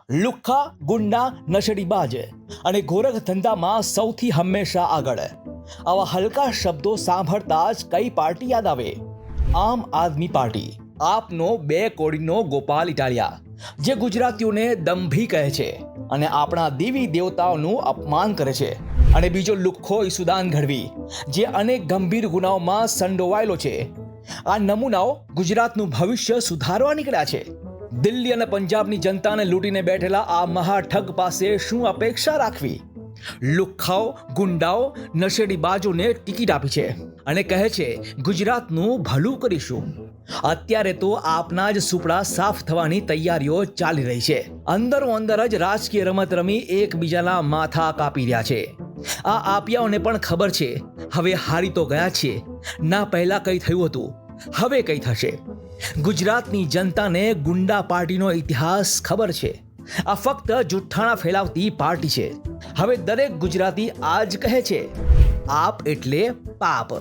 લુખ્ખા, ગુંડા, નશેડીબાજ અને ગોરખ ધંધામાં સૌથી હંમેશા આગળ. આવા હલકા શબ્દો સાંભળતા જ કઈ પાર્ટી યાદ આવે? આમ આદમી પાર્ટી. આપનો 2 કોડીનો ગોપાલ ઇટાલિયા, જે ગુજરાતીઓને દંભી કહે છે અને આપણા દેવી દેવતાઓનું અપમાન કરે છે. અને બીજો લુખ્ખો ઈસુદાન ગઢવી, જે અનેક ગંભીર ગુનાઓમાં સંડોવાયેલો છે. આ નમૂનાઓ ગુજરાતનું ભવિષ્ય સુધારવા નીકળ્યા છે. દિલ્હી અને પંજાબની જનતાને લૂંટીને બેઠેલા આ મહાઠગ પાસે શું અપેક્ષા રાખવી? લુખ્ખાઓ, ગુંડાઓ, નશેડીબાજોને ટિકિટ આપી છે અને કહે છે ગુજરાતનું ભલું કરીશું. અત્યારે તો આપના જ સુપડા સાફ થવાની તૈયારીઓ ચાલી રહી છે. અંદરો અંદર જ રાજકીય રમત રમી એકબીજાના માથા કાપી રહ્યા છે. આ આપિયાઓને પણ ખબર છે હવે હારી તો ગયા છે. ના પહેલા કઈ થયું હતું, હવે કઈ થશે. ગુજરાતની જનતાને ગુંડા પાર્ટીનો ઇતિહાસ ખબર છે. આ ફક્ત જુઠ્ઠાણા ફેલાવતી પાર્ટી છે. હવે દરેક ગુજરાતી આજ કહે છે, આપ એટલે પાપ.